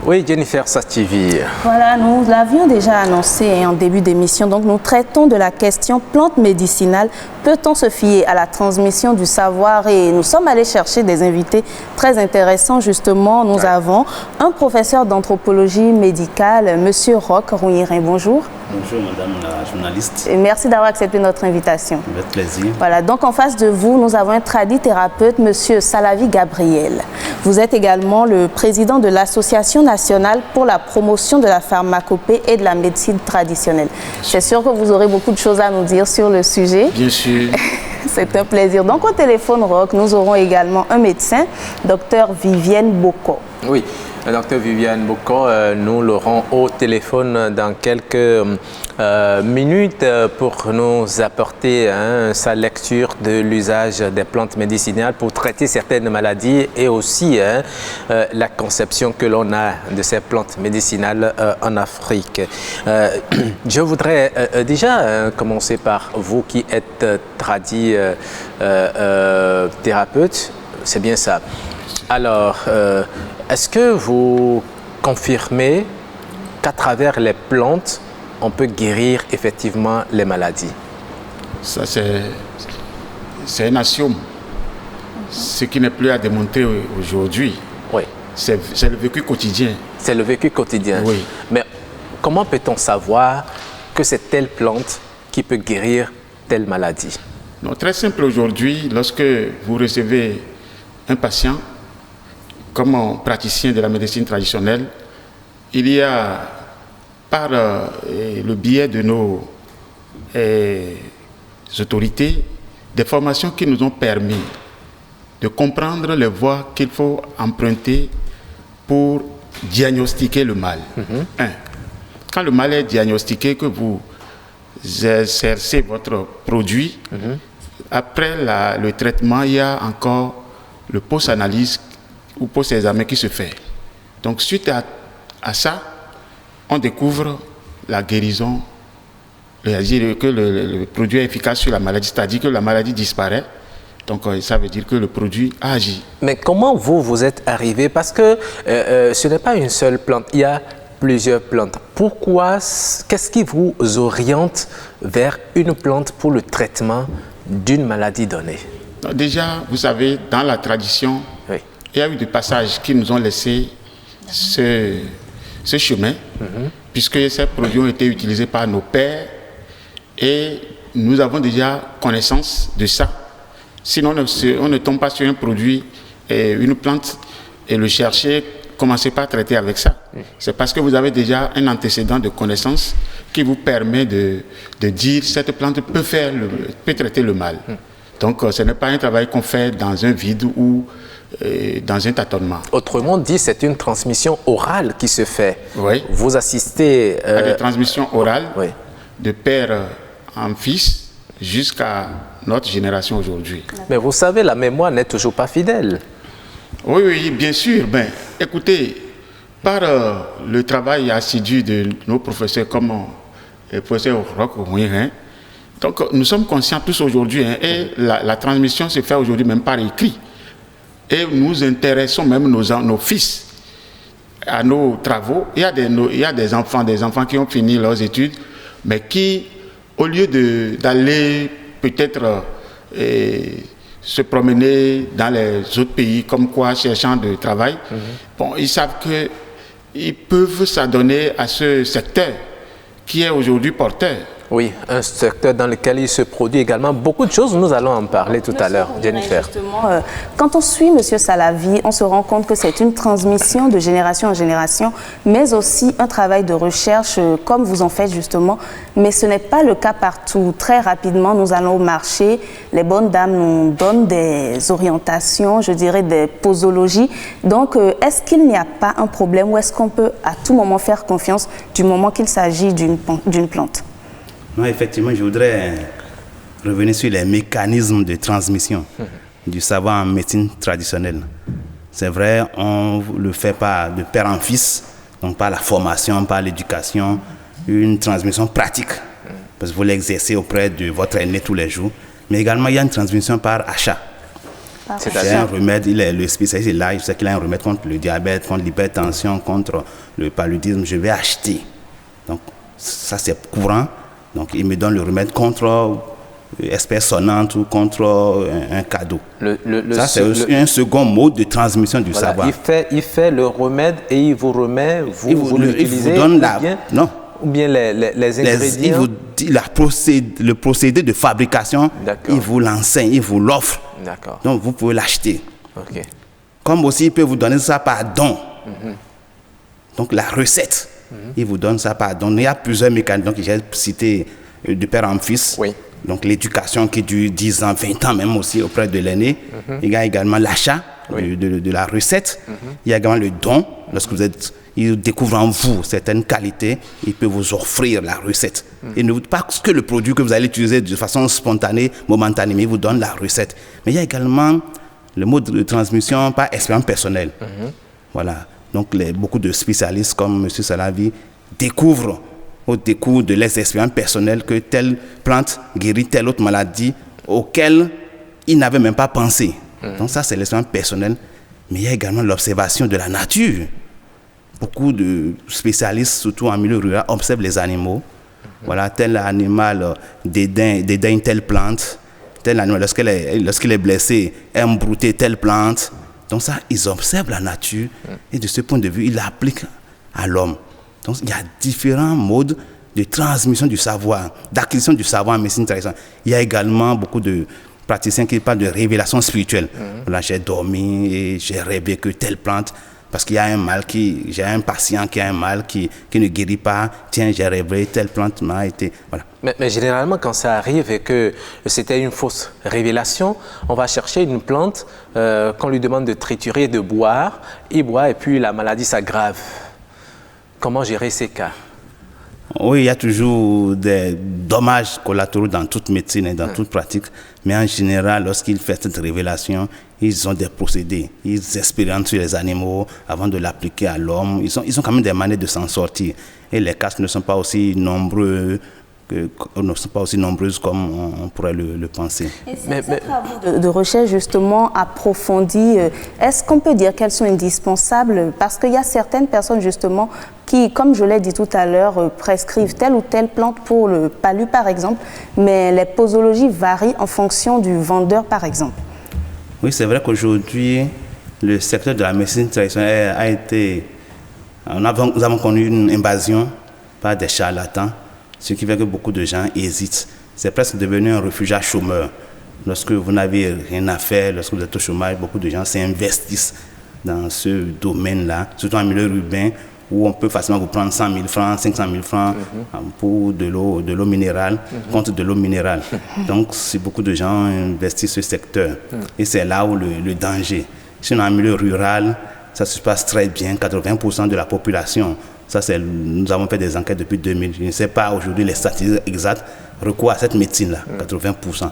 Oui, Jennifer Sativi. Voilà, nous l'avions déjà annoncé en début d'émission. Donc, nous traitons de la question plantes médicinales. Peut-on se fier à la transmission du savoir? Et nous sommes allés chercher des invités très intéressants. Justement, nous avons un professeur d'anthropologie médicale, M. Roch Rouirin. Bonjour. Bonjour, madame la journaliste. Et merci d'avoir accepté notre invitation. Avec plaisir. Voilà, donc en face de vous, nous avons un tradithérapeute, M. Salavi Gabriel. Vous êtes également le président de l'Association nationale pour la promotion de la pharmacopée et de la médecine traditionnelle. C'est sûr que vous aurez beaucoup de choses à nous dire sur le sujet. Bien sûr. C'est un plaisir. Donc au téléphone Roch, nous aurons également un médecin, Dr Vivienne Boko. Oui, Dr Vivienne Boko, nous l'aurons au téléphone dans quelques minutes pour nous apporter sa lecture de l'usage des plantes médicinales pour traiter certaines maladies et aussi la conception que l'on a de ces plantes médicinales en Afrique. Je voudrais déjà commencer par vous qui êtes thérapeute, c'est bien ça. Alors, est-ce que vous confirmez qu'à travers les plantes, on peut guérir effectivement les maladies? Ça, c'est un axiome. Ce qui n'est plus à démontrer aujourd'hui, Oui. c'est le vécu quotidien. C'est le vécu quotidien. Oui. Mais comment peut-on savoir que c'est telle plante qui peut guérir telle maladie? Non, très simple aujourd'hui, lorsque vous recevez un patient, comme praticien de la médecine traditionnelle, il y a, par le biais de nos autorités, des formations qui nous ont permis de comprendre les voies qu'il faut emprunter pour diagnostiquer le mal. Quand le mal est diagnostiqué, que vous exercez votre produit, après le traitement, il y a encore le post-analyse ou post-examen qui se fait. Donc, suite à ça, on découvre la guérison, que le produit est efficace sur la maladie, c'est-à-dire que la maladie disparaît. Donc, ça veut dire que le produit a agi. Mais comment vous êtes arrivé? Parce que ce n'est pas une seule plante, il y a plusieurs plantes. Pourquoi? Qu'est-ce qui vous oriente vers une plante pour le traitement d'une maladie donnée? Déjà, vous savez, dans la tradition, oui, il y a eu des passages qui nous ont laissé ce chemin, puisque ces produits ont été utilisés par nos pères et nous avons déjà connaissance de ça. Sinon, on ne tombe pas sur un produit, une plante, et le chercher, commencer par traiter avec ça. C'est parce que vous avez déjà un antécédent de connaissance qui vous permet de dire cette plante peut traiter le mal. Donc, ce n'est pas un travail qu'on fait dans un vide ou dans un tâtonnement. Autrement dit, c'est une transmission orale qui se fait. Oui. Vous assistez à des transmissions orales, oui, de père en fils jusqu'à notre génération aujourd'hui. Mais vous savez, la mémoire n'est toujours pas fidèle. Oui, oui, bien sûr. Ben, écoutez, par le travail assidu de nos professeurs comme le professeur Roch Rouirin, donc nous sommes conscients tous aujourd'hui, et la transmission se fait aujourd'hui même par écrit. Et nous intéressons même nos fils à nos travaux. Il y a des enfants qui ont fini leurs études, mais qui, au lieu d'aller peut-être se promener dans les autres pays, comme quoi cherchant de travail, bon, ils savent qu'ils peuvent s'adonner à ce secteur qui est aujourd'hui porteur. Oui, un secteur dans lequel il se produit également beaucoup de choses. Nous allons en parler tout à l'heure, Jennifer. Justement, quand on suit M. Salavi, on se rend compte que c'est une transmission de génération en génération, mais aussi un travail de recherche comme vous en faites justement. Mais ce n'est pas le cas partout. Très rapidement, nous allons au marché. Les bonnes dames nous donnent des orientations, je dirais des posologies. Donc, est-ce qu'il n'y a pas un problème ou est-ce qu'on peut à tout moment faire confiance du moment qu'il s'agit d'une plante? Non, effectivement, je voudrais revenir sur les mécanismes de transmission du savoir en médecine traditionnelle. C'est vrai, on ne le fait pas de père en fils, donc par la formation, par l'éducation, une transmission pratique, parce que vous l'exercez auprès de votre aîné tous les jours, mais également il y a une transmission par achat. J'ai un remède, le spécialiste est là, je sais qu'il a un remède contre le diabète, contre l'hypertension, contre le paludisme, je vais acheter. Donc ça c'est courant, donc il me donne le remède contre espèce sonnante ou contre un cadeau. Ça c'est un second mode de transmission du savoir. Il fait le remède et il vous remet, vous l'utilisez, il vous donne ou bien les ingrédients. Il vous dit le procédé de fabrication, il vous l'enseigne, il vous l'offre. D'accord. Donc vous pouvez l'acheter. Okay. Comme aussi il peut vous donner ça par don. Donc la recette, il vous donne ça par don. Il y a plusieurs mécanismes. Donc j'ai cité de père en fils. Oui. Donc l'éducation qui dure 10 ans, 20 ans même aussi auprès de l'aîné. Il y a également l'achat de la recette. Il y a également le don. Lorsque il découvre en vous certaines qualités, il peut vous offrir la recette. Et ne pas que le produit que vous allez utiliser de façon spontanée, momentanée, mais il vous donne la recette. Mais il y a également le mode de transmission par expérience personnelle. Voilà. Donc beaucoup de spécialistes comme M. Salavi découvrent au décours de leurs expériences personnelles que telle plante guérit telle autre maladie auquel ils n'avaient même pas pensé. Donc ça, c'est l'expérience personnelle. Mais il y a également l'observation de la nature. Beaucoup de spécialistes, surtout en milieu rural, observent les animaux. Voilà, tel animal dédaigne telle plante. Tel animal, lorsqu'il est blessé, aime brouter telle plante. Donc ça, ils observent la nature et de ce point de vue, ils l'appliquent à l'homme. Donc il y a différents modes de transmission du savoir, d'acquisition du savoir en médecine traditionnelle. Il y a également beaucoup de praticiens qui parlent de révélation spirituelle. Là, j'ai dormi et j'ai rêvé que telle plante, parce qu'il y a un mal j'ai un patient qui a un mal qui ne guérit pas. Tiens, j'ai rêvé, telle plante m'a été... Voilà. Mais généralement, quand ça arrive et que c'était une fausse révélation, on va chercher une plante qu'on lui demande de triturer, de boire. Il boit et puis la maladie s'aggrave. Comment gérer ces cas? Oui, il y a toujours des dommages collatéraux dans toute médecine et dans toute pratique. Mais en général, lorsqu'ils font cette révélation, ils ont des procédés. Ils expérimentent sur les animaux avant de l'appliquer à l'homme. Ils ont quand même des manières de s'en sortir. Et les cas ne sont pas aussi nombreuses comme on pourrait le penser. Et ces travaux de recherche justement approfondis, est-ce qu'on peut dire qu'elles sont indispensables? Parce qu'il y a certaines personnes justement qui, comme je l'ai dit tout à l'heure, prescrivent telle ou telle plante pour le palu par exemple, mais les posologies varient en fonction du vendeur par exemple. Oui, c'est vrai qu'aujourd'hui, le secteur de la médecine traditionnelle a été... Nous avons connu une invasion par des charlatans, ce qui fait que beaucoup de gens hésitent. C'est presque devenu un refuge à chômeurs. Lorsque vous n'avez rien à faire, lorsque vous êtes au chômage, beaucoup de gens s'investissent dans ce domaine-là, surtout en milieu urbain, où on peut facilement vous prendre 100 000 francs, 500 000 francs pour de l'eau minérale, contre de l'eau minérale. Donc, si beaucoup de gens investissent ce secteur, et c'est là où le danger. Sinon, en milieu rural, ça se passe très bien, 80% de la population. Nous avons fait des enquêtes depuis 2000. Je ne sais pas aujourd'hui les statistiques exactes, recours à cette médecine-là, 80%.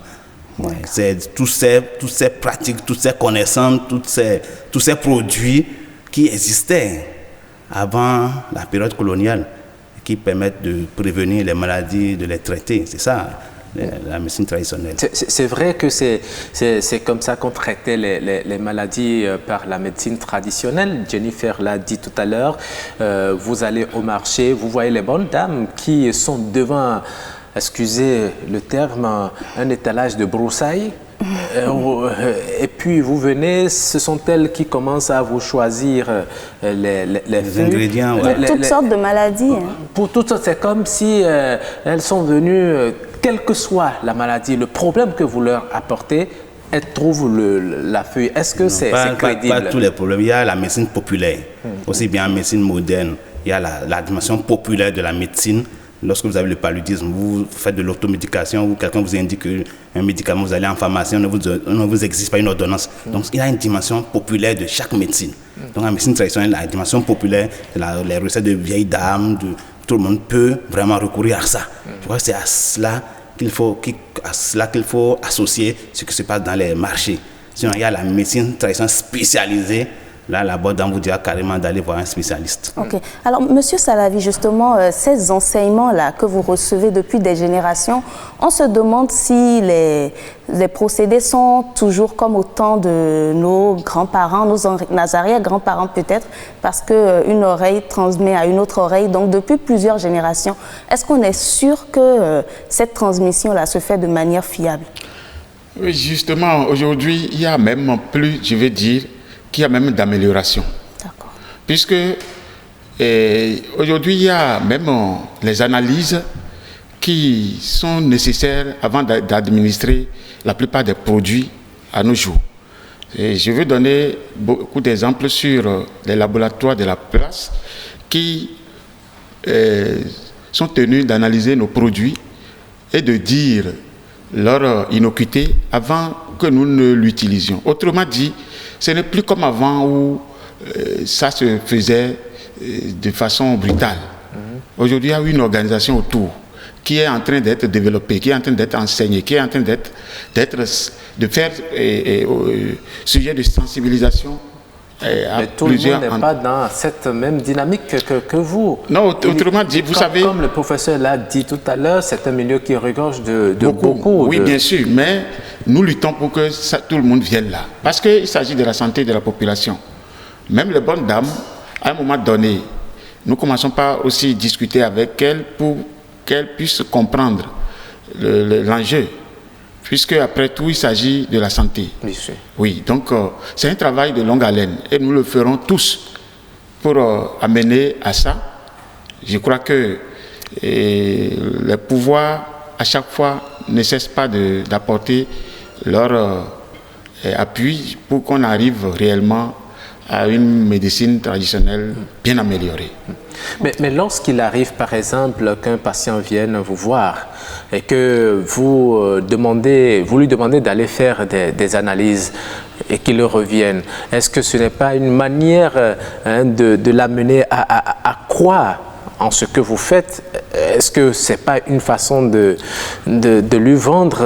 Ouais, c'est toutes ces pratiques, toutes ces connaissances, tous ces produits qui existaient avant la période coloniale, qui permettent de prévenir les maladies, de les traiter. C'est ça, la médecine traditionnelle. C'est vrai que c'est comme ça qu'on traitait les maladies par la médecine traditionnelle. Jennifer l'a dit tout à l'heure. Vous allez au marché, vous voyez les bonnes dames qui sont devant, excusez le terme, un étalage de broussailles. Et puis vous venez, ce sont elles qui commencent à vous choisir les ingrédients. Pour toutes sortes de maladies. Pour toutes sortes, c'est comme si elles sont venues, quelle que soit la maladie, le problème que vous leur apportez, elles trouvent la feuille. Est-ce que c'est crédible? Pas tous les problèmes. Il y a la médecine populaire, aussi bien en médecine moderne. Il y a la dimension populaire de la médecine. Lorsque vous avez le paludisme, vous faites de l'automédication ou quelqu'un vous indique un médicament, vous allez en pharmacie, on ne vous exige pas une ordonnance. Donc il y a une dimension populaire de chaque médecine. Donc en médecine traditionnelle, la dimension populaire, les recettes de vieilles dames, tout le monde peut vraiment recourir à ça. Je crois que c'est à cela qu'il faut associer ce qui se passe dans les marchés. Sinon il y a la médecine traditionnelle spécialisée là, la bonne dame vous dira carrément d'aller voir un spécialiste. Ok. Alors, Monsieur Salavi, justement, ces enseignements-là que vous recevez depuis des générations, on se demande si les procédés sont toujours comme au temps de nos grands-parents, nos arrière-grands-parents peut-être, parce qu'une oreille transmet à une autre oreille. Donc, depuis plusieurs générations, est-ce qu'on est sûr que cette transmission-là se fait de manière fiable? Oui, justement, aujourd'hui, il y a même plus, je vais dire, qu'il y a même d'amélioration. D'accord. Puisque aujourd'hui, il y a même les analyses qui sont nécessaires avant d'administrer la plupart des produits à nos jours. Et je vais donner beaucoup d'exemples sur les laboratoires de la place qui sont tenus d'analyser nos produits et de dire leur innocuité avant que nous ne l'utilisions. Autrement dit, ce n'est plus comme avant où ça se faisait de façon brutale. Aujourd'hui, il y a une organisation autour qui est en train d'être développée, qui est en train d'être enseignée, qui est en train de faire sujet de sensibilisation. Mais tout le monde n'est pas dans cette même dynamique que vous. Non, autrement dit, vous savez... Comme le professeur l'a dit tout à l'heure, c'est un milieu qui regorge de beaucoup. Oui, bien sûr, mais nous luttons pour que tout le monde vienne là. Parce qu'il s'agit de la santé de la population. Même les bonnes dames, à un moment donné, nous commençons par aussi discuter avec elles pour qu'elles puissent comprendre l'enjeu. Puisque après tout, il s'agit de la santé. Bien sûr. Oui, donc c'est un travail de longue haleine et nous le ferons tous pour amener à ça. Je crois que les pouvoirs, à chaque fois, ne cessent pas d'apporter leur appui pour qu'on arrive réellement à une médecine traditionnelle bien améliorée. Mais lorsqu'il arrive, par exemple, qu'un patient vienne vous voir et que vous lui demandez d'aller faire des analyses et qu'il revienne, est-ce que ce n'est pas une manière de l'amener à croire en ce que vous faites? Est-ce que ce n'est pas une façon de lui vendre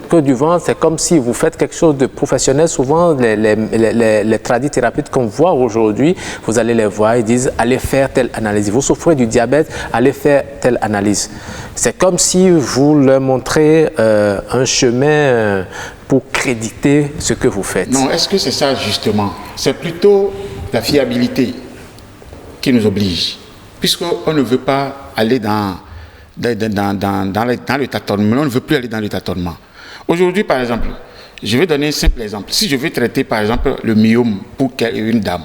que du vendre? C'est comme si vous faites quelque chose de professionnel. Souvent, les tradithérapeutes qu'on voit aujourd'hui, vous allez les voir, ils disent allez faire telle analyse. Vous souffrez du diabète, allez faire telle analyse. C'est comme si vous leur montrez un chemin pour créditer ce que vous faites. Non, est-ce que c'est ça justement? C'est plutôt la fiabilité qui nous oblige. Puisqu'on ne veut pas aller dans le tâtonnement, on ne veut plus aller dans le tâtonnement. Aujourd'hui, par exemple, je vais donner un simple exemple. Si je veux traiter, par exemple, le myome pour une dame,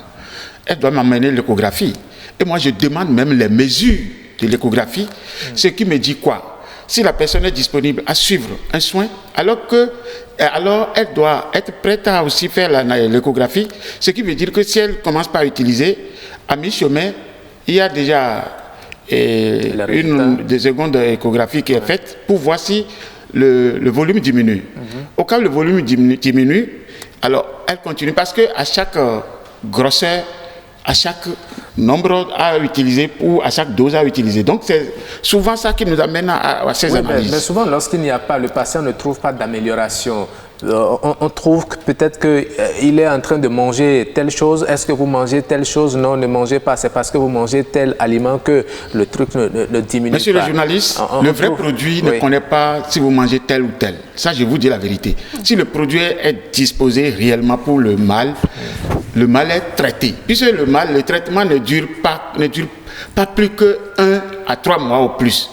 elle doit m'amener l'échographie. Et moi, je demande même les mesures de l'échographie, ce qui me dit quoi? Si la personne est disponible à suivre un soin, alors elle doit être prête à aussi faire l'échographie, ce qui veut dire que si elle commence par utiliser, à mi-chemin, il y a déjà une des secondes échographie qui est faite pour voir si le volume diminue. Au cas où le volume diminue, alors elle continue parce qu'à chaque grosseur, à chaque nombre à utiliser ou à chaque dose à utiliser. Donc c'est souvent ça qui nous amène à ces analyses. Mais souvent lorsqu'il n'y a pas, le patient ne trouve pas d'amélioration. On trouve que peut-être qu'il est en train de manger telle chose. Est-ce que vous mangez telle chose? Non, ne mangez pas. C'est parce que vous mangez tel aliment que le truc ne diminue pas. Monsieur le journaliste, le vrai produit ne connaît pas si vous mangez tel ou tel. Ça, je vous dis la vérité. Si le produit est disposé réellement pour le mal est traité. Puisque le traitement ne dure pas plus que 1 à 3 mois au plus.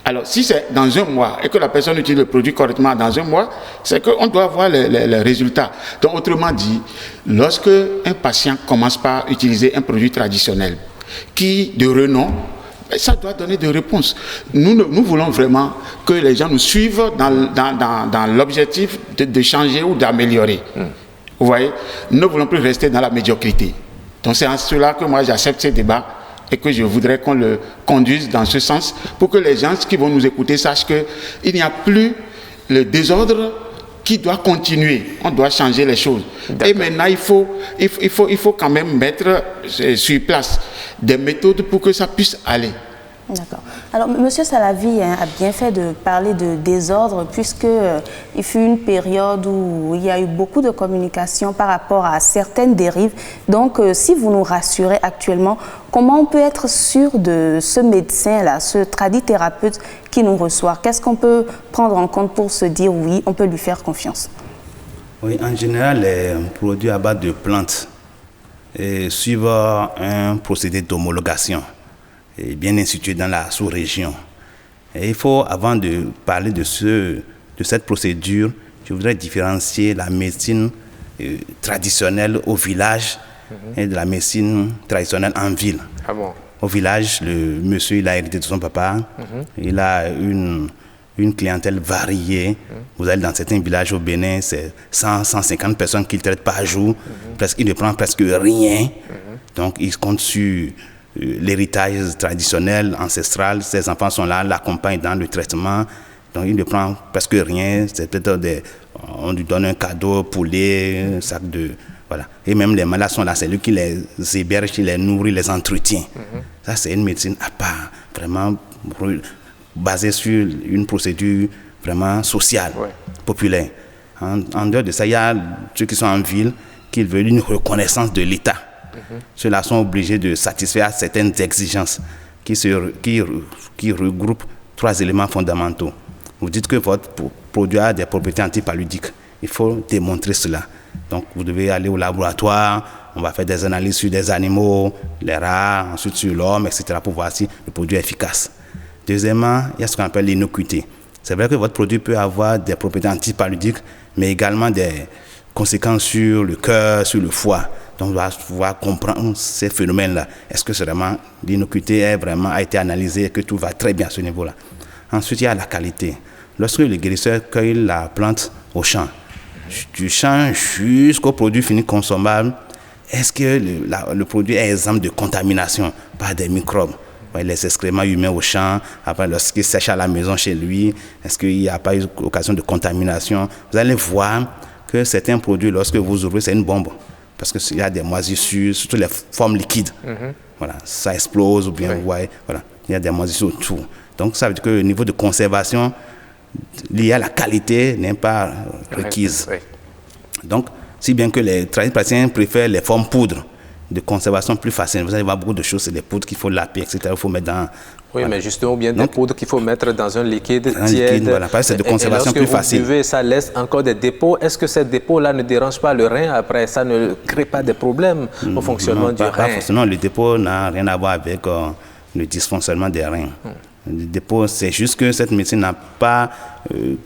Alors, si c'est dans un mois et que la personne utilise le produit correctement dans un mois, c'est qu'on doit voir les résultats. Donc, autrement dit, lorsque un patient commence par utiliser un produit traditionnel qui de renom, ça doit donner des réponses. Nous voulons vraiment que les gens nous suivent dans l'objectif de changer ou d'améliorer. Vous voyez, nous ne voulons plus rester dans la médiocrité. Donc, c'est en cela que moi, j'accepte ces débats et que je voudrais qu'on le conduise dans ce sens pour que les gens qui vont nous écouter sachent qu'il n'y a plus le désordre qui doit continuer. On doit changer les choses. Et maintenant, il faut quand même mettre sur place des méthodes pour que ça puisse aller. D'accord. Alors, M. Salavi a bien fait de parler de désordre puisqu'il fut une période où il y a eu beaucoup de communication par rapport à certaines dérives. Donc, si vous nous rassurez actuellement, comment on peut être sûr de ce médecin-là, ce tradithérapeute qui nous reçoit? Qu'est-ce qu'on peut prendre en compte pour se dire oui, on peut lui faire confiance? Oui, en général, les produits à base de plantes suivent un procédé d'homologation bien institué dans la sous-région. Et il faut, avant de parler de cette procédure, je voudrais différencier la médecine traditionnelle au village et de la médecine traditionnelle en ville. Ah bon? Au village, le monsieur, il a hérité de son papa, il a une clientèle variée. Vous allez dans certains villages au Bénin, c'est 100, 150 personnes qu'il traite par jour. Il ne prend presque rien. Donc, il compte sur l'héritage traditionnel, ancestral. Ses enfants sont là, l'accompagnent dans le traitement. Donc, il ne prend presque rien. C'est peut-être on lui donne un cadeau, poulet, un sac de... Voilà. Et même les malades sont là, c'est lui qui les héberge, qui les nourrit, les entretient. Ça, c'est une médecine à part, vraiment basée sur une procédure vraiment sociale, populaire. En dehors de ça, il y a ceux qui sont en ville, qui veulent une reconnaissance de l'État. Ceux-là sont obligés de satisfaire certaines exigences qui regroupent 3 éléments fondamentaux. Vous dites que votre produit a des propriétés antipaludiques. Il faut démontrer cela. Donc, vous devez aller au laboratoire, on va faire des analyses sur des animaux, les rats, ensuite sur l'homme, etc., pour voir si le produit est efficace. Deuxièmement, il y a ce qu'on appelle l'innocuité. C'est vrai que votre produit peut avoir des propriétés antipaludiques, mais également des conséquences sur le cœur, sur le foie. Donc, on doit pouvoir comprendre ces phénomènes-là. Est-ce que vraiment l'innocuité a été analysée et que tout va très bien à ce niveau-là? Ensuite, il y a la qualité. Lorsque le guérisseur cueille la plante au champ, du champ jusqu'au produit fini consommable, est-ce que le produit est exempt de contamination par des microbes? Les excréments humains au champ, après lorsqu'il sèche à la maison chez lui, est-ce qu'il n'y a pas eu occasion de contamination? Vous allez voir que certains produits, lorsque vous ouvrez, c'est une bombe. Parce qu'il y a des moisissures, surtout les formes liquides. Voilà, ça explose ou bien, vous voyez, voilà, il y a des moisissures autour. Donc, ça veut dire que le niveau de conservation lié à la qualité n'est pas requise. Donc, si bien que les praticiens préfèrent les formes poudres de conservation plus faciles. Vous allez voir beaucoup de choses, c'est des poudres qu'il faut laper, etc. Il faut mettre dans... Oui, voilà. Mais justement, bien des poudres qu'il faut mettre dans un liquide tiède. Voilà, c'est de conservation plus facile. Lorsque vous buvez, ça laisse encore des dépôts. Est-ce que ces dépôts-là ne dérangent pas le rein? Après, ça ne crée pas de problèmes au fonctionnement du rein? Pas forcément. Le dépôt n'a rien à voir avec le dysfonctionnement des reins. Le dépôt, c'est juste que cette médecine n'a pas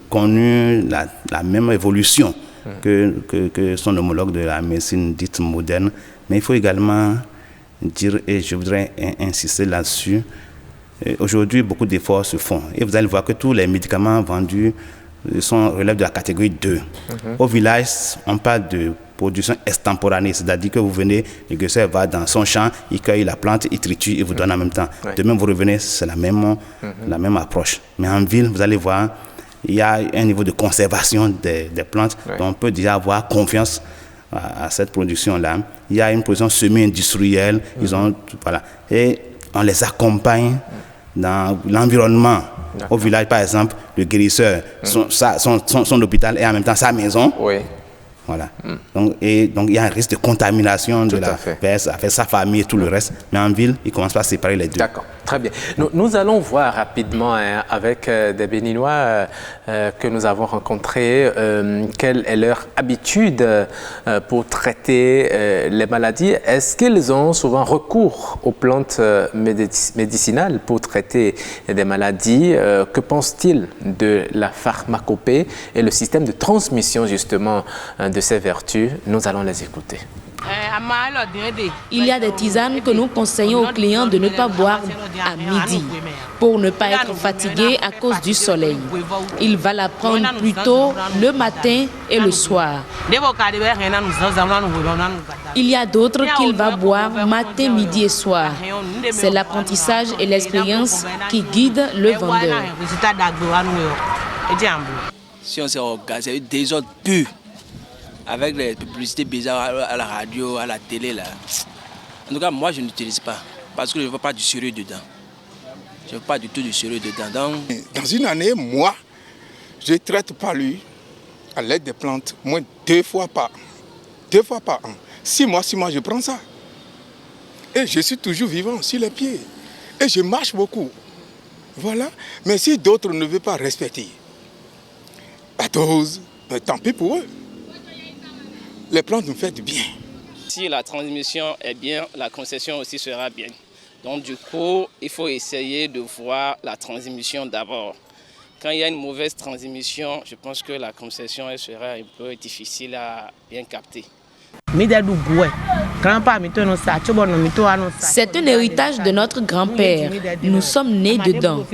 connu la même évolution que son homologue de la médecine dite moderne. Mais il faut également dire, et je voudrais insister là-dessus, aujourd'hui, beaucoup d'efforts se font. Et vous allez voir que tous les médicaments vendus relèvent de la catégorie 2. Au village, on parle de production extemporanée, c'est-à-dire que vous venez, le guérisseur va dans son champ, il cueille la plante, il triture et vous donne en même temps. De même, vous revenez, c'est la même approche. Mais en ville, vous allez voir, il y a un niveau de conservation des plantes, donc on peut déjà avoir confiance à cette production-là. Il y a une production semi-industrielle, voilà, et on les accompagne dans l'environnement. Au village, par exemple, le guérisseur, son hôpital est en même temps sa maison. Voilà. Donc, il y a un risque de contamination de la peste avec sa famille et tout le reste. Mais en ville, ils commencent par séparer les deux. D'accord, très bien. Nous allons voir rapidement avec des Béninois que nous avons rencontrés quelle est leur habitude pour traiter les maladies. Est-ce qu'ils ont souvent recours aux plantes médicinales pour traiter des maladies? Que pensent-ils de la pharmacopée et le système de transmission justement de ces vertus? Nous allons les écouter. Il y a des tisanes que nous conseillons aux clients de ne pas boire à midi pour ne pas être fatigué à cause du soleil. Il va la prendre plutôt le matin et le soir. Il y a d'autres qu'il va boire matin, midi et soir. C'est l'apprentissage et l'expérience qui guident le vendeur. Si on s'est organisé, c'est des autres purs. Avec les publicités bizarres à la radio, à la télé, là. En tout cas, moi, je n'utilise pas. Parce que je ne vois pas du sérieux dedans. Je n'ai pas du tout de sérieux dedans. Donc... Dans une année, moi, je traite par lui à l'aide des plantes, moins 2 fois par an. 2 fois par an. 6 mois, je prends ça. Et je suis toujours vivant sur les pieds. Et je marche beaucoup. Voilà. Mais si d'autres ne veulent pas respecter la dose, tant pis pour eux. Les plantes nous font du bien. Si la transmission est bien, la concession aussi sera bien. Donc du coup, il faut essayer de voir la transmission d'abord. Quand il y a une mauvaise transmission, je pense que la concession elle sera un peu difficile à bien capter. C'est un héritage de notre grand-père. Nous sommes nés dedans.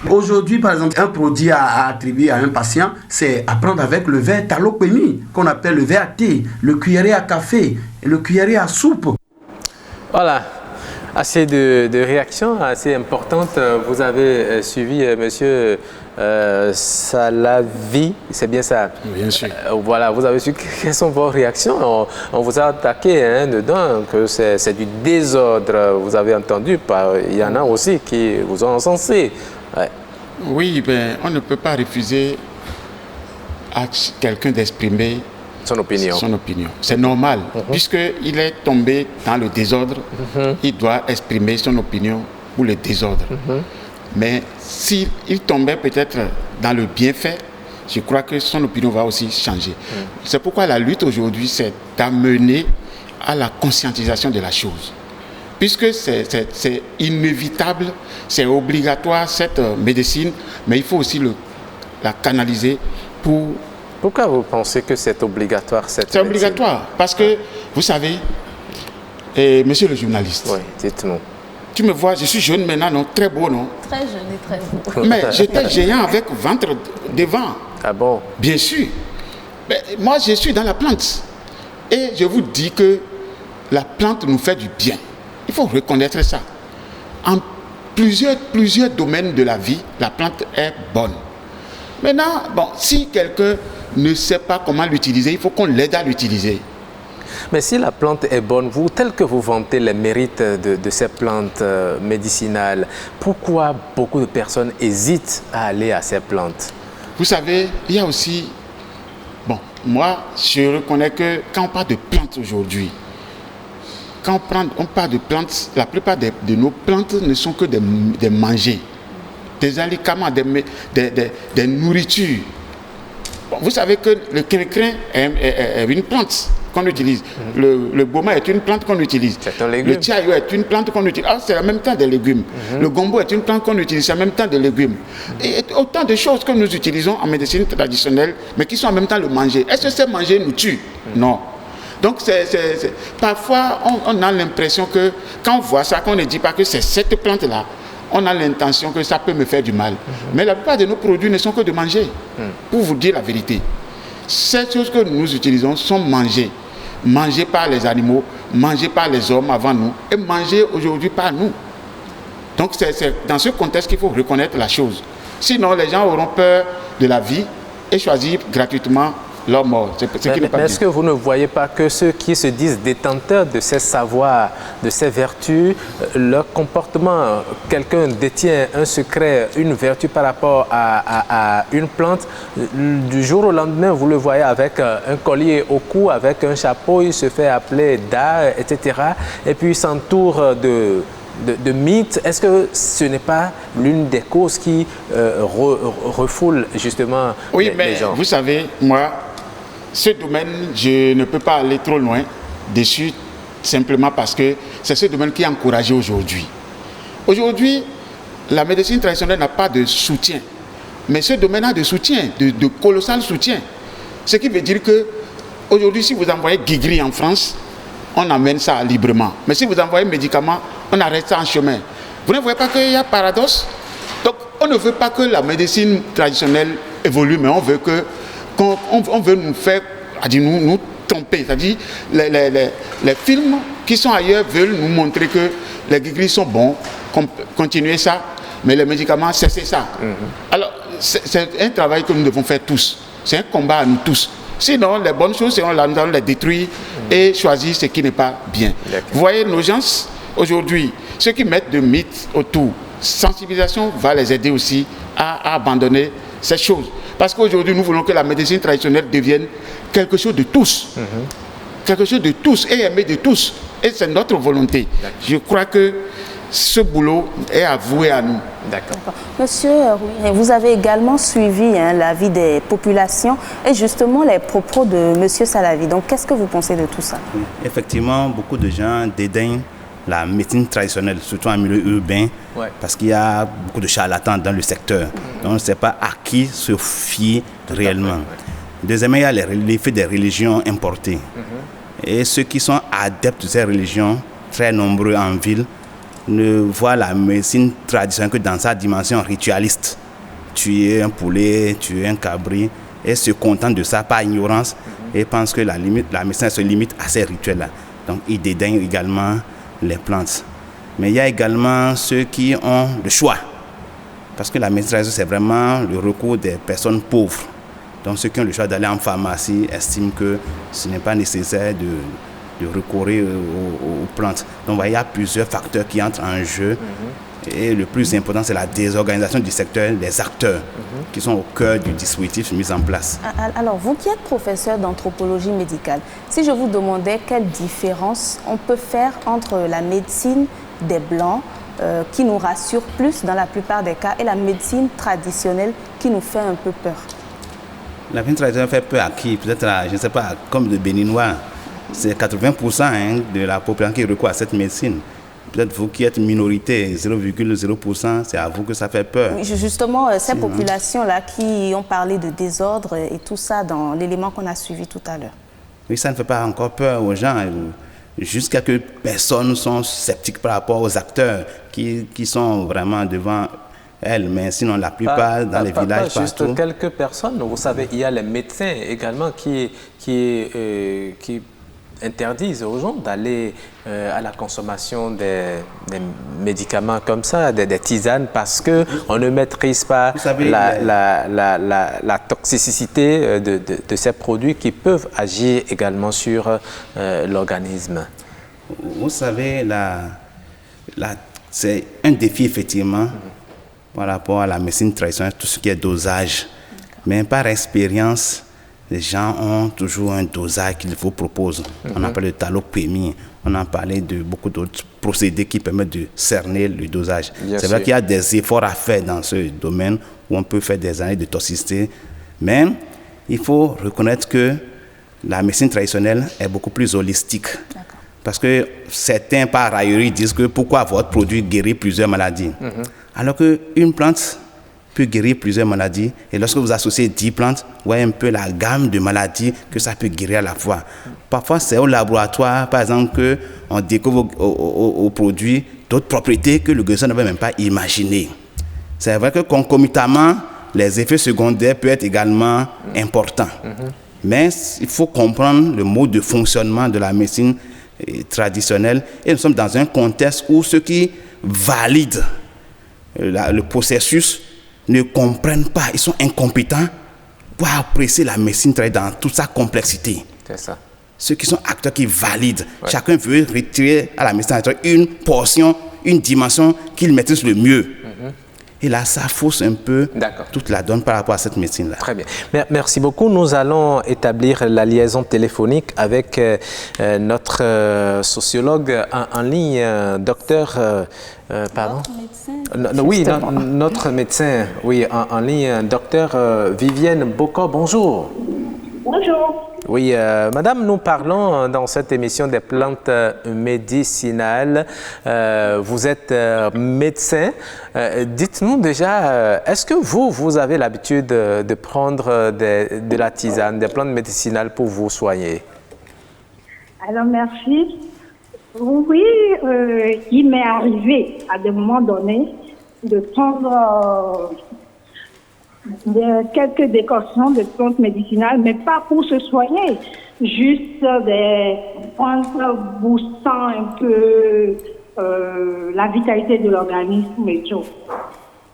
Aujourd'hui, par exemple, un produit à attribuer à un patient, c'est à prendre avec le verre talopémie, qu'on appelle le verre à thé, le cuilleré à café, le cuilleré à soupe. Voilà. Assez de réactions assez importantes. Vous avez suivi monsieur Salavi, c'est bien ça? Bien sûr. Voilà, vous avez su quelles sont vos réactions. On vous a attaqué dedans, que c'est du désordre. Vous avez entendu, il y en a aussi qui vous ont encensé. Ouais. Oui, ben, on ne peut pas refuser à quelqu'un d'exprimer son opinion. C'est normal, puisqu'il est tombé dans le désordre, il doit exprimer son opinion pour le désordre. Mais s'il tombait peut-être dans le bienfait, je crois que son opinion va aussi changer. C'est pourquoi la lutte aujourd'hui, c'est d'amener à la conscientisation de la chose. Puisque c'est inévitable, c'est obligatoire cette médecine, mais il faut aussi la canaliser pour... Pourquoi vous pensez que c'est obligatoire cette C'est obligatoire parce que, vous savez, monsieur le journaliste, oui, dites-moi. Tu me vois, je suis jeune maintenant, non? Très beau, non? Très jeune et très beau. Mais j'étais géant avec ventre devant. Ah bon? Bien sûr. Mais moi, je suis dans la plante. Et je vous dis que la plante nous fait du bien. Il faut reconnaître ça. En plusieurs domaines de la vie, la plante est bonne. Maintenant, bon, si quelqu'un ne sait pas comment l'utiliser, il faut qu'on l'aide à l'utiliser. Mais si la plante est bonne, vous, tel que vous vantez les mérites de ces plantes médicinales, pourquoi beaucoup de personnes hésitent à aller à ces plantes? Vous savez, il y a aussi... Bon, moi, je reconnais que quand on parle de plantes aujourd'hui, quand on parle de plantes, la plupart de nos plantes ne sont que des mangers, des alicaments, des nourritures. Bon, vous savez que le quinquin est une plante qu'on utilise. Le boma est une plante qu'on utilise. Le tiayo est une plante qu'on utilise. Ah, c'est en même temps des légumes. Le gombo est une plante qu'on utilise, c'est en même temps des légumes. Et autant de choses que nous utilisons en médecine traditionnelle, mais qui sont en même temps le manger. Est-ce que c'est manger nous tue? Non. Donc, parfois, on a l'impression que quand on voit ça, qu'on ne dit pas que c'est cette plante-là, on a l'intention que ça peut me faire du mal. Mais la plupart de nos produits ne sont que de manger. Pour vous dire la vérité, ces choses que nous utilisons sont mangées. Mangées par les animaux, mangées par les hommes avant nous et mangées aujourd'hui par nous. Donc c'est dans ce contexte qu'il faut reconnaître la chose. Sinon, les gens auront peur de la vie et choisir gratuitement leur mort. Mais est-ce que vous ne voyez pas que ceux qui se disent détenteurs de ces savoirs, de ces vertus, leur comportement, quelqu'un détient un secret, une vertu par rapport à une plante, du jour au lendemain, vous le voyez avec un collier au cou, avec un chapeau, il se fait appeler Da, etc. Et puis il s'entoure de mythes. Est-ce que ce n'est pas l'une des causes qui refoule justement les gens? Oui, mais vous savez, moi, ce domaine, je ne peux pas aller trop loin dessus, simplement parce que c'est ce domaine qui est encouragé aujourd'hui. Aujourd'hui, la médecine traditionnelle n'a pas de soutien, mais ce domaine a de soutien, de colossal soutien. Ce qui veut dire que aujourd'hui, si vous envoyez Guigri en France, on amène ça librement. Mais si vous envoyez médicaments, on arrête ça en chemin. Vous ne voyez pas qu'il y a paradoxe? Donc, on ne veut pas que la médecine traditionnelle évolue, mais on veut on veut nous faire, nous tromper. C'est-à-dire, les films qui sont ailleurs veulent nous montrer que les guigris sont bons, continuez ça, mais les médicaments, cessez ça. Alors, c'est un travail que nous devons faire tous. C'est un combat à nous tous. Sinon, les bonnes choses, nous allons les détruire et choisir ce qui n'est pas bien. Vous voyez, nos gens, aujourd'hui, ceux qui mettent de mythes autour, sensibilisation va les aider aussi à abandonner ces choses. Parce qu'aujourd'hui, nous voulons que la médecine traditionnelle devienne quelque chose de tous. Quelque chose de tous et aimé de tous. Et c'est notre volonté. Je crois que ce boulot est avoué à nous. D'accord. Monsieur Rouillet, vous avez également suivi l'avis des populations et justement les propos de Monsieur Salavi. Donc, qu'est-ce que vous pensez de tout ça? Oui, effectivement, beaucoup de gens dédaignent la médecine traditionnelle, surtout en milieu urbain, parce qu'il y a beaucoup de charlatans dans le secteur. Donc, on ne sait pas à qui se fier réellement. Deuxièmement, il y a l'effet des religions importées. Et ceux qui sont adeptes de ces religions, très nombreux en ville, ne voient la médecine traditionnelle que dans sa dimension ritualiste. Tuer un poulet, tuer un cabri, et se contentent de ça par ignorance, et pensent que la médecine se limite à ces rituels-là. Donc, ils dédaignent également les plantes. Mais il y a également ceux qui ont le choix. Parce que la médecine traditionnelle, c'est vraiment le recours des personnes pauvres. Donc ceux qui ont le choix d'aller en pharmacie estiment que ce n'est pas nécessaire de recourir aux plantes. Donc il y a plusieurs facteurs qui entrent en jeu. Et le plus important, c'est la désorganisation du secteur, des acteurs qui sont au cœur du dispositif mis en place. Alors, vous qui êtes professeur d'anthropologie médicale, si je vous demandais quelle différence on peut faire entre la médecine des Blancs, qui nous rassure plus dans la plupart des cas, et la médecine traditionnelle qui nous fait un peu peur? La médecine traditionnelle fait peur à qui? Peut-être, je ne sais pas, comme le Béninois. C'est 80% de la population qui recourt à cette médecine. Peut-être vous qui êtes minorité, 0,0%, c'est à vous que ça fait peur. Oui, justement, ces populations-là qui ont parlé de désordre et tout ça dans l'élément qu'on a suivi tout à l'heure. Oui, ça ne fait pas encore peur aux gens. Jusqu'à que personnes sont sceptiques par rapport aux acteurs qui sont vraiment devant elles. Mais sinon, la plupart dans les villages, pas juste partout. Quelques personnes. Vous savez, il y a les médecins également qui interdisent aux gens d'aller à la consommation des médicaments comme ça, des tisanes, parce qu'on ne maîtrise pas la toxicité de ces produits qui peuvent agir également sur l'organisme. Vous savez, c'est un défi effectivement par rapport à la médecine traditionnelle, tout ce qui est dosage. Mais par expérience, les gens ont toujours un dosage qu'il vous propose. On a parlé de talopémie, on a parlé de beaucoup d'autres procédés qui permettent de cerner le dosage. C'est vrai qu'il y a des efforts à faire dans ce domaine où on peut faire des années de toxicité, mais il faut reconnaître que la médecine traditionnelle est beaucoup plus holistique. Parce que certains, par raillerie, disent que pourquoi votre produit guérit plusieurs maladies. Alors qu'une plante peut guérir plusieurs maladies. Et lorsque vous associez 10 plantes, vous voyez un peu la gamme de maladies que ça peut guérir à la fois. Parfois, c'est au laboratoire, par exemple, qu'on découvre au produit d'autres propriétés que le guérisseur n'avait même pas imaginées. C'est vrai que concomitamment, les effets secondaires peuvent être également importants. Mais il faut comprendre le mode de fonctionnement de la médecine traditionnelle. Et nous sommes dans un contexte où ceux qui valident le processus ne comprennent pas, ils sont incompétents pour apprécier la médecine traditionnelle dans toute sa complexité. C'est ça. Ceux qui sont acteurs qui valident, chacun veut retirer à la médecine traditionnelle une portion, une dimension qu'il maîtrise le mieux. Et là, ça fausse un peu toute la donne par rapport à cette médecine-là. Très bien. Merci beaucoup. Nous allons établir la liaison téléphonique avec notre sociologue en ligne, docteur... pardon? Notre médecin, en ligne, docteur Vivienne Boko. Bonjour. Bonjour. Oui, madame, nous parlons dans cette émission des plantes médicinales. Vous êtes médecin. Dites-nous déjà, est-ce que vous avez l'habitude de prendre de la tisane, des plantes médicinales pour vous soigner? Alors, merci. Oui, il m'est arrivé à des moments donnés de prendre quelques décoctions de plantes médicinales, mais pas pour se soigner, juste des plantes boostant un peu la vitalité de l'organisme et tout.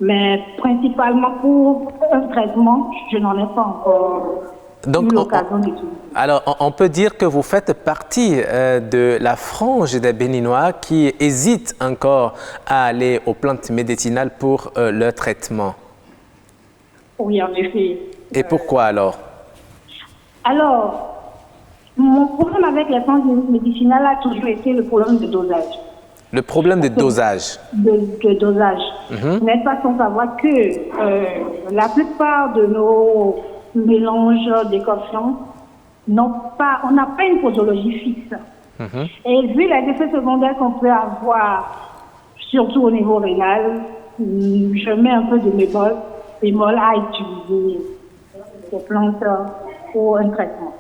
Mais principalement pour un traitement, je n'en ai pas encore. eu l'occasion d'utiliser. Alors, on peut dire que vous faites partie de la frange des Béninois qui hésitent encore à aller aux plantes médicinales pour leur traitement. Oui, en effet. Et pourquoi alors? Alors, mon problème avec les plantes médicinales a toujours été le problème de dosage. Le problème de dosage. De dosage. Vous n'êtes pas sans savoir que la plupart de nos mélanges décoctions on n'a pas une posologie fixe. Et vu les effets secondaires qu'on peut avoir, surtout au niveau rénal, je mets un peu de bémol à utiliser ces plantes pour un traitement.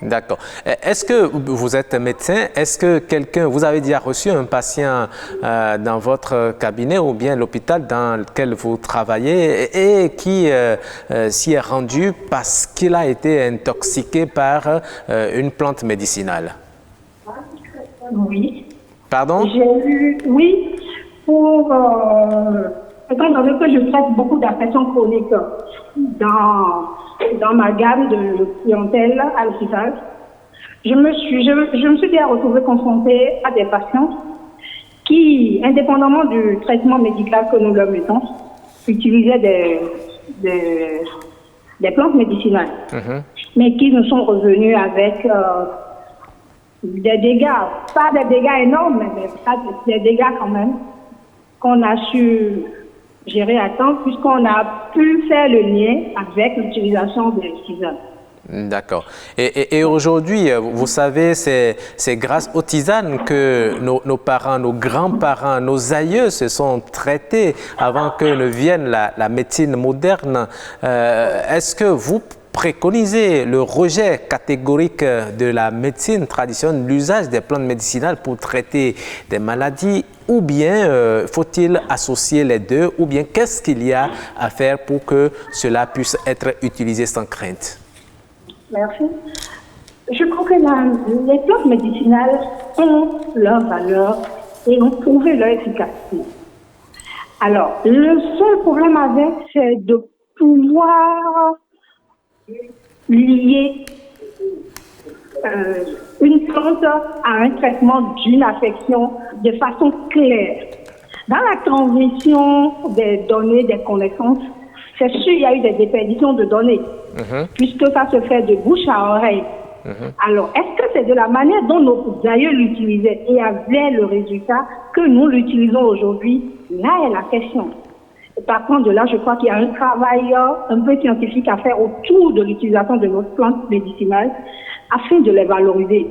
D'accord. Est-ce que vous êtes médecin? Est-ce que vous avez déjà reçu un patient dans votre cabinet ou bien l'hôpital dans lequel vous travaillez et qui s'y est rendu parce qu'il a été intoxiqué par une plante médicinale? Oui. Pardon? Oui, étant donné que je traite beaucoup d'affections chroniques dans ma gamme de clientèle à l'hôpital, je me suis déjà retrouvée confrontée à des patients qui, indépendamment du traitement médical que nous leur mettons, utilisaient des plantes médicinales, mais qui nous sont revenus avec des dégâts, pas des dégâts énormes, mais des dégâts quand même, qu'on a su gérer à temps, puisqu'on a pu faire le lien avec l'utilisation des tisanes. D'accord. Et aujourd'hui, vous savez, c'est grâce aux tisanes que nos parents, nos grands-parents, nos aïeux se sont traités avant que ne vienne la médecine moderne. Est-ce que vous préconisez le rejet catégorique de la médecine traditionnelle, l'usage des plantes médicinales pour traiter des maladies, ou bien faut-il associer les deux, ou bien qu'est-ce qu'il y a à faire pour que cela puisse être utilisé sans crainte? Merci. Je crois que les plantes médicinales ont leur valeur et ont prouvé leur efficacité. Alors, le seul problème avec, c'est de pouvoir lier une plante à un traitement d'une affection de façon claire. Dans la transmission des données, des connaissances, c'est sûr qu'il y a eu des déperditions de données, puisque ça se fait de bouche à oreille. Alors, est-ce que c'est de la manière dont nos aïeux l'utilisaient et avaient le résultat que nous l'utilisons aujourd'hui? Là est la question. Et par contre, de là, je crois qu'il y a un travail un peu scientifique à faire autour de l'utilisation de nos plantes médicinales afin de les valoriser.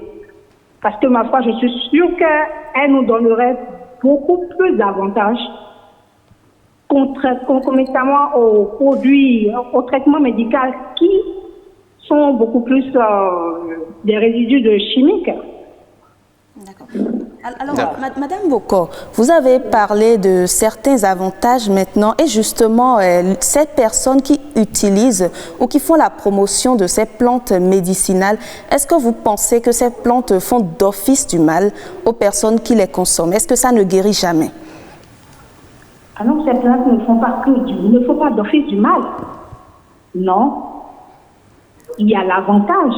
Parce que, ma foi, je suis sûre qu'elles nous donneraient beaucoup plus d'avantages concomitamment aux produits, au traitement médical qui sont beaucoup plus des résidus de chimiques. D'accord. Alors, Madame Boko, vous avez parlé de certains avantages maintenant et justement, ces personnes qui utilisent ou qui font la promotion de ces plantes médicinales, est-ce que vous pensez que ces plantes font d'office du mal aux personnes qui les consomment? Est-ce que ça ne guérit jamais? Alors, ces plantes ne font pas d'office du mal. Non. Il y a l'avantage.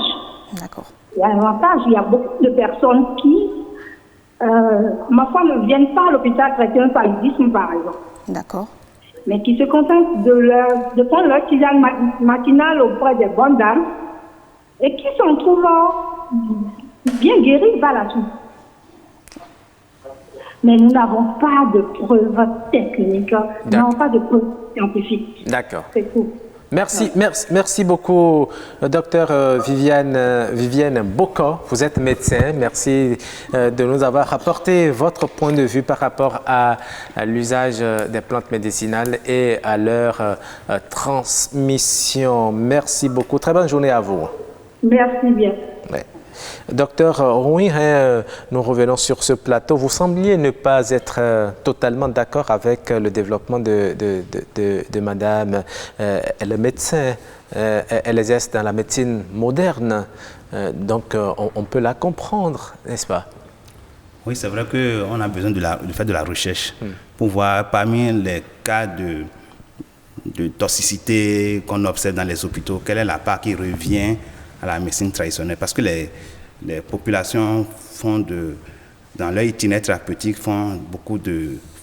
D'accord. Il y a l'avantage. Il y a beaucoup de personnes qui, ma foi, ne viennent pas à l'hôpital traiter un paludisme, par exemple. D'accord. Mais qui se contentent de prendre leur tisane matinale auprès des bonnes dames et qui s'en trouvent bien guéris par la suite. Mais nous n'avons pas de preuves techniques, nous n'avons pas de preuves scientifiques. D'accord. C'est tout. Merci beaucoup, docteur Viviane Boko. Vous êtes médecin. Merci de nous avoir apporté votre point de vue par rapport à l'usage des plantes médicinales et à leur transmission. Merci beaucoup. Très bonne journée à vous. Merci bien. Ouais. Docteur Rouy, nous revenons sur ce plateau. Vous sembliez ne pas être totalement d'accord avec le développement de madame. Elle est médecin, elle exerce dans la médecine moderne, donc on peut la comprendre, n'est-ce pas? Oui, c'est vrai qu'on a besoin de faire de la recherche pour voir parmi les cas de toxicité qu'on observe dans les hôpitaux, quelle est la part qui revient à la médecine traditionnelle. Parce que les populations dans leur itinéraire thérapeutique font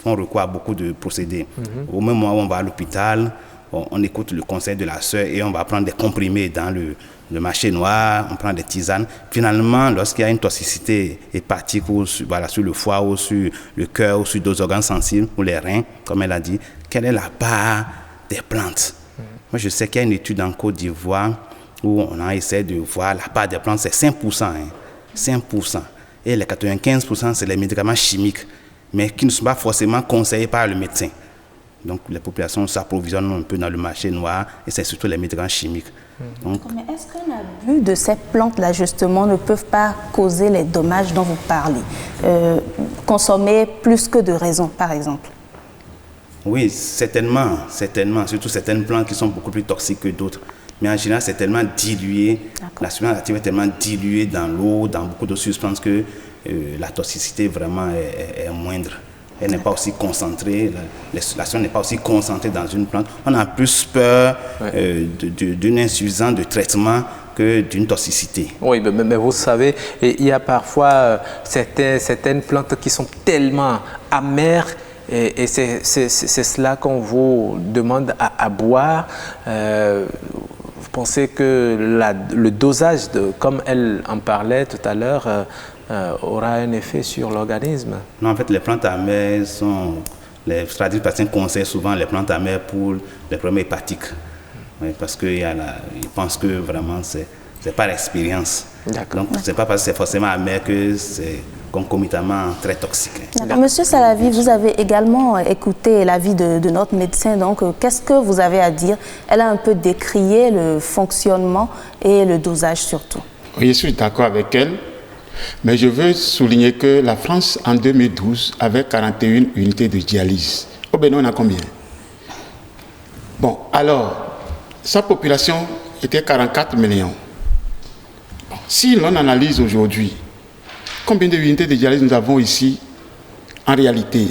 recours à beaucoup de procédés. Au même moment où on va à l'hôpital, on écoute le conseil de la sœur et on va prendre des comprimés dans le marché noir, on prend des tisanes. Finalement, lorsqu'il y a une toxicité hépatique ou sur le foie ou sur le cœur ou sur d'autres organes sensibles ou les reins, comme elle a dit, quelle est la part des plantes? Moi, je sais qu'il y a une étude en Côte d'Ivoire où on a essayé de voir la part des plantes, c'est 5%. 5%. Et les 95%, c'est les médicaments chimiques, mais qui ne sont pas forcément conseillés par le médecin. Donc, les populations s'approvisionnent un peu dans le marché noir et c'est surtout les médicaments chimiques. Donc, mais est-ce qu'un abus de ces plantes-là, justement, ne peuvent pas causer les dommages dont vous parlez? Consommer plus que de raison, par exemple? Oui, certainement. Surtout certaines plantes qui sont beaucoup plus toxiques que d'autres. Mais en général, c'est tellement dilué, la substance active est tellement diluée dans l'eau, dans beaucoup de substances que la toxicité vraiment est moindre. Elle n'est pas aussi concentrée, l'extraction n'est pas aussi concentrée dans une plante. On a plus peur d'une insuffisance de traitement que d'une toxicité. Oui, mais vous savez, il y a parfois certaines plantes qui sont tellement amères et c'est cela qu'on vous demande à boire. Vous pensez que le dosage, comme elle en parlait tout à l'heure, aura un effet sur l'organisme? Non, en fait, les plantes amères les tradipraticiens conseillent souvent les plantes amères pour les problèmes hépatiques. Oui, parce qu'ils pensent que vraiment, c'est par expérience. Donc, ce n'est pas parce que c'est forcément amer que c'est concomitamment très toxique. Monsieur Salavi, vous avez également écouté l'avis de notre médecin. Donc, qu'est-ce que vous avez à dire? Elle a un peu décrié le fonctionnement et le dosage surtout. Oui, je suis d'accord avec elle. Mais je veux souligner que la France, en 2012, avait 41 unités de dialyse. Au Bénin, on a combien? Bon, alors, sa population était 44 millions. Bon, si l'on analyse aujourd'hui, combien de unités de dialyse nous avons ici? En réalité,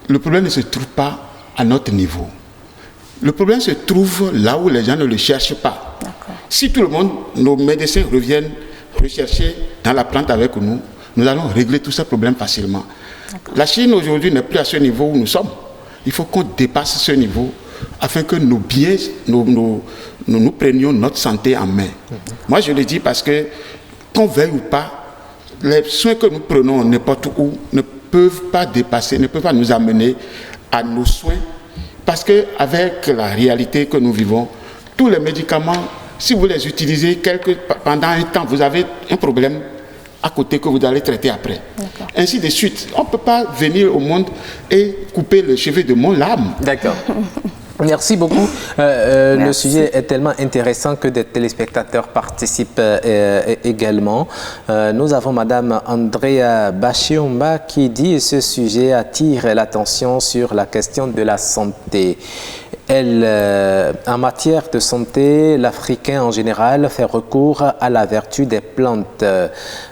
le problème ne se trouve pas à notre niveau. Le problème se trouve là où les gens ne le cherchent pas. Si tout le monde, nos médecins reviennent rechercher dans la plante avec nous, nous allons régler tous ces problèmes facilement. La Chine aujourd'hui n'est plus à ce niveau où nous sommes. Il faut qu'on dépasse ce niveau afin que nous prenions notre santé en main. Moi je le dis parce que, qu'on veuille ou pas, les soins que nous prenons n'importe où ne peuvent pas dépasser, ne peuvent pas nous amener à nos soins, parce qu'avec la réalité que nous vivons, tous les médicaments, si vous les utilisez pendant un temps, vous avez un problème à côté que vous allez traiter après. Ainsi de suite. On ne peut pas venir au monde et couper le cheveu de mon lame. D'accord. Merci beaucoup. Le sujet est tellement intéressant que des téléspectateurs participent également. Nous avons Madame Andrea Bachiomba qui dit que ce sujet attire l'attention sur la question de la santé. En matière de santé, l'Africain en général fait recours à la vertu des plantes.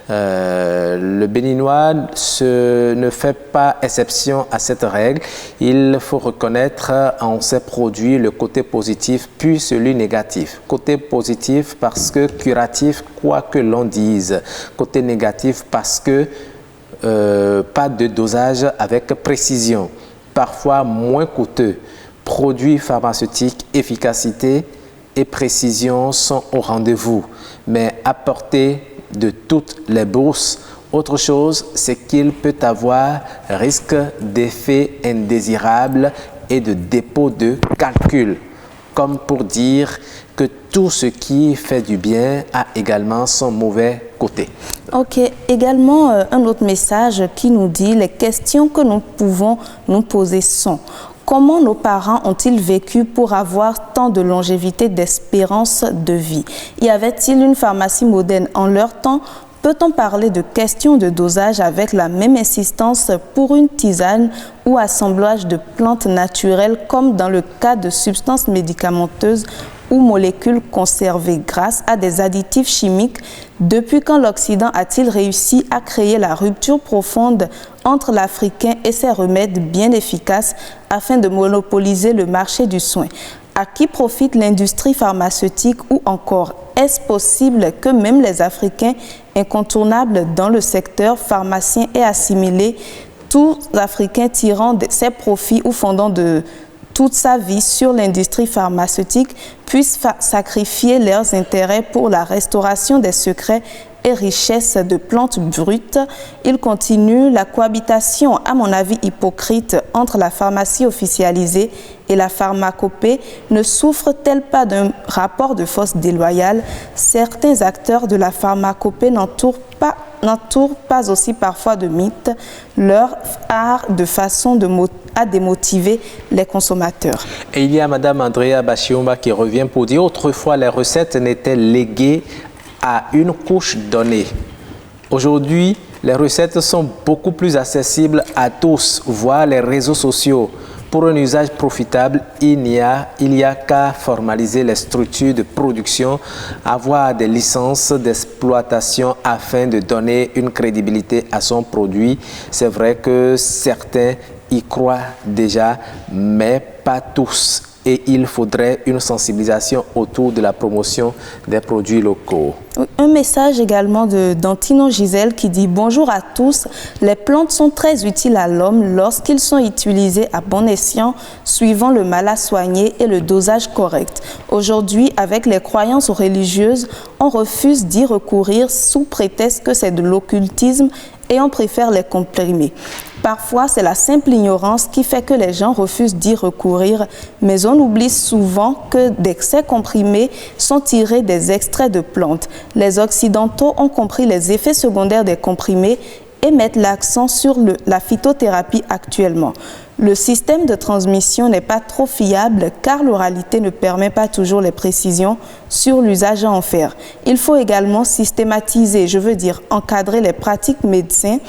Le Béninois ne fait pas exception à cette règle. Il faut reconnaître en ces produits le côté positif puis celui négatif. Côté positif parce que curatif, quoi que l'on dise. Côté négatif parce que pas de dosage avec précision, parfois moins coûteux. Produits pharmaceutiques, efficacité et précision sont au rendez-vous, mais à portée de toutes les bourses. Autre chose, c'est qu'il peut avoir risque d'effets indésirables et de dépôt de calcul, comme pour dire que tout ce qui fait du bien a également son mauvais côté. Ok, également un autre message qui nous dit les questions que nous pouvons nous poser sont: comment nos parents ont-ils vécu pour avoir tant de longévité, d'espérance de vie? Y avait-il une pharmacie moderne en leur temps? Peut-on parler de questions de dosage avec la même insistance pour une tisane ou assemblage de plantes naturelles comme dans le cas de substances médicamenteuses ou molécules conservées grâce à des additifs chimiques? Depuis quand l'Occident a-t-il réussi à créer la rupture profonde entre l'Africain et ses remèdes bien efficaces afin de monopoliser le marché du soin? À qui profite l'industrie pharmaceutique ou encore est-ce possible que même les Africains incontournables dans le secteur pharmacien aient assimilé tous Africains tirant ses profits ou fondant de toute sa vie sur l'industrie pharmaceutique puissent sacrifier leurs intérêts pour la restauration des secrets et richesses de plantes brutes. Il continue, la cohabitation, à mon avis hypocrite, entre la pharmacie officialisée et la pharmacopée ne souffre-t-elle pas d'un rapport de force déloyal? Certains acteurs de la pharmacopée n'entourent pas aussi parfois de mythes leur art de façon à démotiver les consommateurs. Et il y a Mme Andrea Bachioma qui revient pour dire autrefois les recettes n'étaient léguées à une couche donnée. Aujourd'hui, les recettes sont beaucoup plus accessibles à tous, voire les réseaux sociaux. Pour un usage profitable, il n'y a qu'à formaliser les structures de production, avoir des licences d'exploitation afin de donner une crédibilité à son produit. C'est vrai que certains y croient déjà, mais pas tous. Et il faudrait une sensibilisation autour de la promotion des produits locaux. Un message également d'Antino Gisèle qui dit « Bonjour à tous, les plantes sont très utiles à l'homme lorsqu'ils sont utilisés à bon escient, suivant le mal à soigner et le dosage correct. Aujourd'hui, avec les croyances religieuses, on refuse d'y recourir sous prétexte que c'est de l'occultisme et on préfère les comprimés. Parfois, c'est la simple ignorance qui fait que les gens refusent d'y recourir, mais on oublie souvent que ces comprimés sont tirés des extraits de plantes. Les Occidentaux ont compris les effets secondaires des comprimés et mettent l'accent sur la phytothérapie actuellement. Le système de transmission n'est pas trop fiable car l'oralité ne permet pas toujours les précisions sur l'usage à en faire. Il faut également systématiser, je veux dire encadrer les pratiques médecines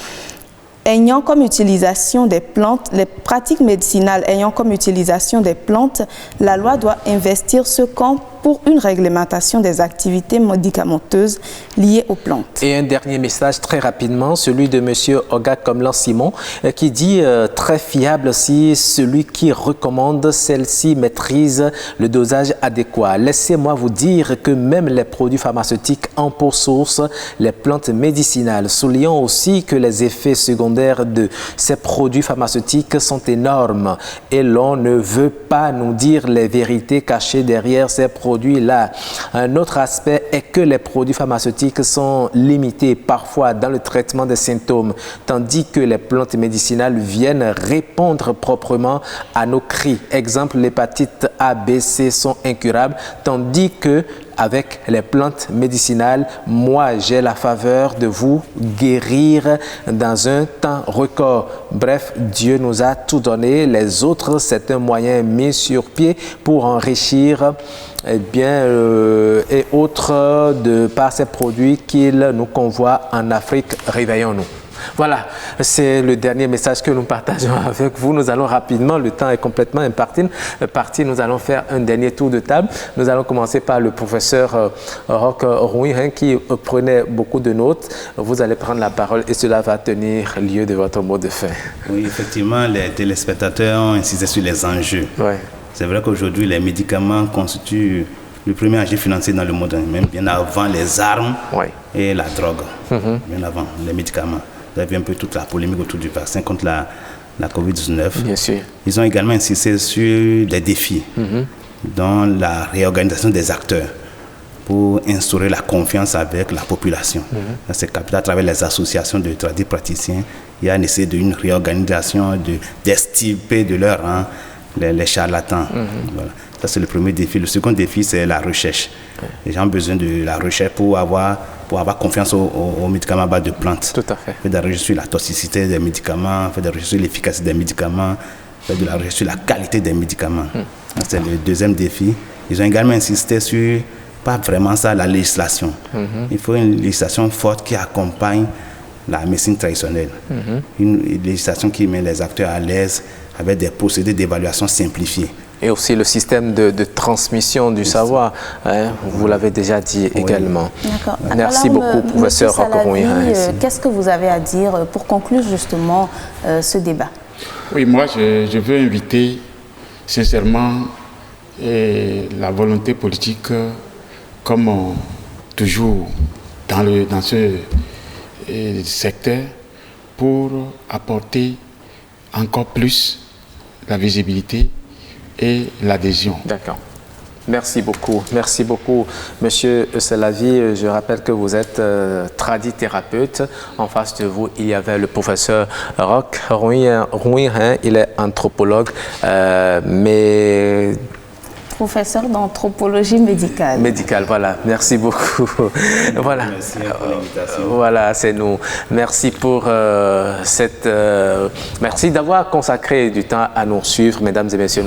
ayant comme utilisation des plantes, les pratiques médicinales ayant comme utilisation des plantes, la loi doit investir ce camp pour une réglementation des activités médicamenteuses liées aux plantes. Et un dernier message très rapidement, celui de M. Oga Komlan-Simon, qui dit très fiable si celui qui recommande celle-ci maîtrise le dosage adéquat. Laissez-moi vous dire que même les produits pharmaceutiques ont pour source les plantes médicinales. Soulignons aussi que les effets secondaires de ces produits pharmaceutiques sont énormes et l'on ne veut pas nous dire les vérités cachées derrière ces produits-là. Un autre aspect est que les produits pharmaceutiques sont limités parfois dans le traitement des symptômes, tandis que les plantes médicinales viennent répondre proprement à nos cris. Exemple, l'hépatite A, B, C sont incurables, tandis que avec les plantes médicinales, moi j'ai la faveur de vous guérir dans un temps record. Bref, Dieu nous a tout donné. Les autres, c'est un moyen mis sur pied pour enrichir et autres par ces produits qu'il nous convoie en Afrique. Réveillons-nous. Voilà, c'est le dernier message que nous partageons avec vous. Nous allons rapidement, le temps est complètement imparti. Nous allons faire un dernier tour de table. Nous allons commencer par le professeur Roch Rouin qui prenait beaucoup de notes. Vous allez prendre la parole et cela va tenir lieu de votre mot de fin. Oui, effectivement, les téléspectateurs ont insisté sur les enjeux. Ouais. C'est vrai qu'aujourd'hui, les médicaments constituent le premier agent financier dans le monde, même bien avant les armes et la drogue. Bien avant les médicaments. Vous avez un peu toute la polémique autour du vaccin contre la COVID-19. Bien sûr. Ils ont également insisté sur des défis, dont la réorganisation des acteurs pour instaurer la confiance avec la population. C'est capital à travers les associations de praticiens. Il y a un essai d'une réorganisation, d'extirper de leur rang les charlatans. Voilà. Ça, c'est le premier défi. Le second défi, c'est la recherche. Les gens ont besoin de la recherche pour avoir confiance aux médicaments à base de plantes. Tout à fait. Faire de la recherche sur la toxicité des médicaments, faire de la recherche sur l'efficacité des médicaments, faire de la recherche sur la qualité des médicaments. C'est le deuxième défi. Ils ont également insisté sur, pas vraiment ça, la législation. Il faut une législation forte qui accompagne la médecine traditionnelle. Une législation qui met les acteurs à l'aise avec des procédés d'évaluation simplifiés. Et aussi le système de transmission du savoir, vous l'avez déjà dit également. D'accord. Merci beaucoup, professeur Roch Rouin. Qu'est-ce que vous avez à dire pour conclure justement ce débat? Oui, moi je veux inviter sincèrement et la volonté politique, comme toujours dans ce secteur, pour apporter encore plus la visibilité et l'adhésion. D'accord. Merci beaucoup, Monsieur Salavi. Je rappelle que vous êtes tradithérapeute. En face de vous, il y avait le professeur Roch Rouirin, il est anthropologue, mais professeur d'anthropologie médicale. Médicale, voilà. Merci beaucoup. Voilà. Merci pour l'invitation. Voilà, c'est nous. Merci pour merci d'avoir consacré du temps à nous suivre, mesdames et messieurs.